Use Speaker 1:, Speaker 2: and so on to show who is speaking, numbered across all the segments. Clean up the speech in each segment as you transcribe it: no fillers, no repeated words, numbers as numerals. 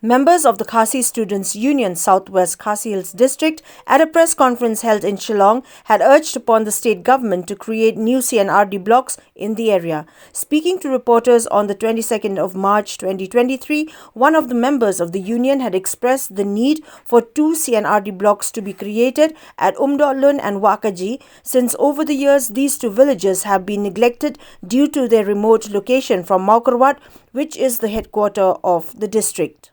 Speaker 1: Members of the Khasi Students' Union Southwest Khasi Hills District at a press conference held in Shillong had urged upon the state government to create new CNRD blocks in the area. Speaking to reporters on the 22nd of March 2023, one of the members of the union had expressed the need for two CNRD blocks to be created at Umdolun and Wakaji, since over the years these two villages have been neglected due to their remote location from Maukarwat, which is the headquarter of the district.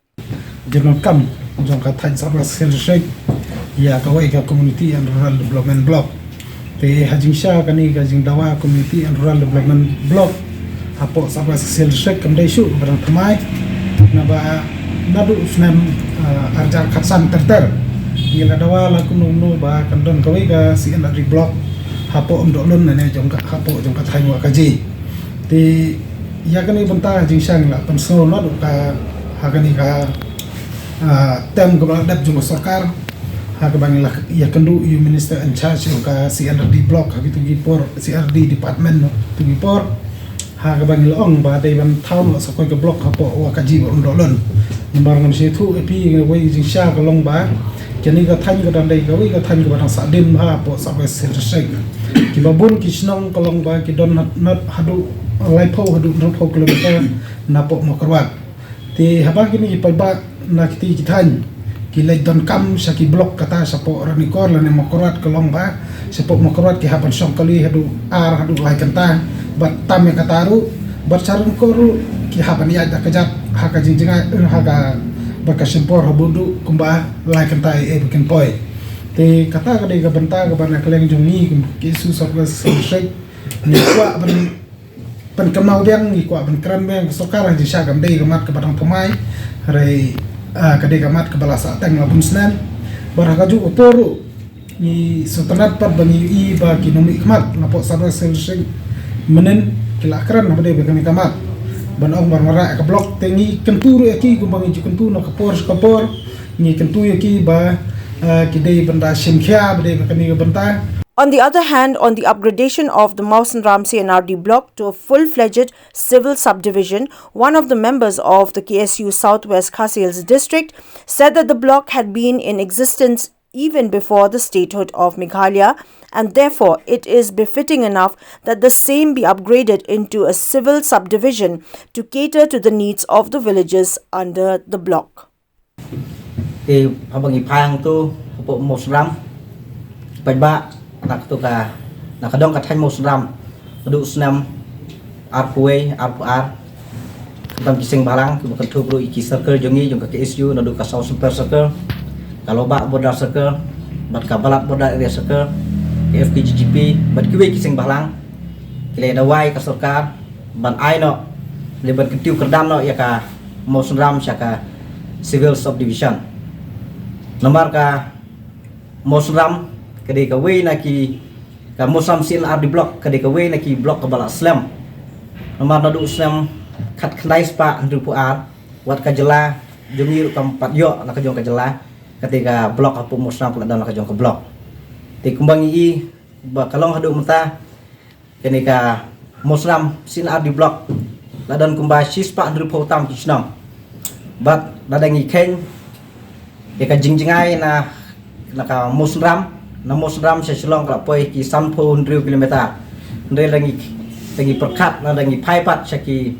Speaker 2: Jangan kam jangka thai sabra selesai ya kawai ka community and rural development block te hajing sha kani ka jing dawa community and rural development block apo sabra selesai kamdai shu barang thamai na ba nadu snam arjar khatsan terter ngila dawa la kununu ba kandon kawai ka CNRD block apo umdolun ne jangka apo jangka thai wa kaji te ya kani banta hajing sha ngila penso nadu ka hakani ka tem kepala dap jumlah sarkar hak bangilah ya kendu you minister in charge ka CNRD block habitu gipor CNRD department tu gipor hak bangilah ong ba dai ban town sakoi ke block hapo wa kaji umdolun nimbar ngam se thu epi wei jing sha ka long ba kini ka than ka dan dai ka wei ka than ka ba sa din ha po sa ba sek ki babun ki snong ka long ba ki don not hadu lai pho hadu no pho kilometer na po Maukarwat ti haba kini pa ba na kiti kitan kilay don kam sa ki blok kata sa po ranikor la ni Maukarwat kalong ba sa po Maukarwat ki hapan song kali hadu ar hadu lai kanta bat tam yang kataru bat sarun koru ki hapan ya da kajat haka jingjinga haka bakasempor habudu kumba lai kanta bikin poi te kata kade ka benta ka bana keleng jungi ki su sokla selesai ni kwa ban kamau biang ni kwa ban kran biang sokara ji sya gam dei gamat ka badang pemai hari kadai gamat ke bala sateng labun senen barakaju oporu ni sotanat par bani i ba kinomi kmat napo sabra selesai menen kilakran na badai bekami kamat ban ong barmara ka blok tengi kenturu eki gumbangi kentu na kapor ni kentu eki ba kidai benda simkhya badai bekami benta.
Speaker 1: On the other hand, on the upgradation of the Mausanram CNRD block to a full-fledged civil subdivision, one of the members of the KSU Southwest Khasi Hills District said that the block had been in existence even before the statehood of Meghalaya, and therefore it is befitting enough that the same be upgraded into a civil subdivision to cater to the needs of the villages under the block.
Speaker 3: Nak tu ka nakadong ka thay Mausanram du snam arpuai arpuar tam kising balang ku bukan thubru iki circle jongi jong ka KSU nadu ka South Super Circle kalau ba border circle bat ka balat border area circle FPGGP bat kiwe kising balang kile dawai ka sarkar ban ai no leban ketiu kerdam no ya ka Mausanram sya ka civil subdivision nomor ka Mausanram kadai ka way na ki ka Mausanram CNRD block kadai ka way na ki block ka bala slam nomor nadu slam khat khnai spa andru puar wat ka jela jongi kam pat yo na ka jong ka jela ketika block apu Mausanram pula dan ka jong ka block ti kumbang i ba kalong hadu mata kene ka Mausanram CNRD block ladan kumba sispa andru potam kisnam bat dadangi ken ya ka jingjingai na ka Mausanram na Mausanram sa Shillong ka poi ki 30 kilometer ndre langi perkat na langi paipat sa ki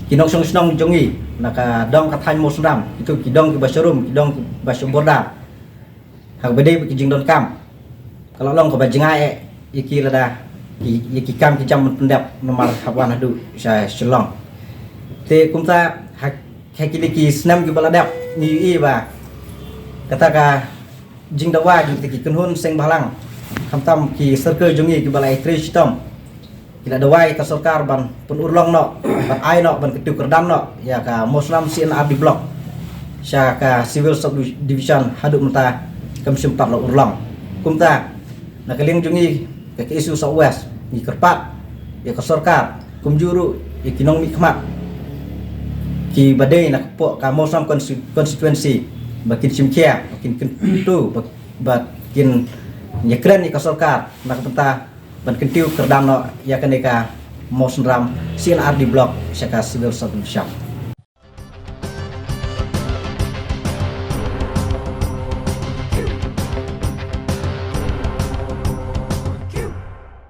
Speaker 3: kinok snong jongi naka dong ka thai Mausanram itu ki dong ki basharum ki dong ki bashoborda hak bede ki jingdon kam kalau long ka bajingai iki lada ki kam ki jam pendap nomor hawan hadu sa Shillong te kumta hak ki snam ki baladap ni i ba kata ka jing dawa jing ki kunhun seng balang kamtam ki circle jongi ki balai tri sitom kila dawai ka sarkar ban pun urlong no ban ai no ban ketu kerdam no ya ka Mausanram CNRD block sya ka civil subdivision hadu menta kam sempat lo urlong kumta na kaling jongi ka KSU Southwest ni kerpat ya ka sarkar kumjuru ya kinong mikmat ki badai na po ka Mausanram constituency bakin simkia bakin kentu bakin nyekren ni ka sarkar nak penta ban kentiu kerdam no ya kaneka Mausanram CNRD block sya ka civil subdivision.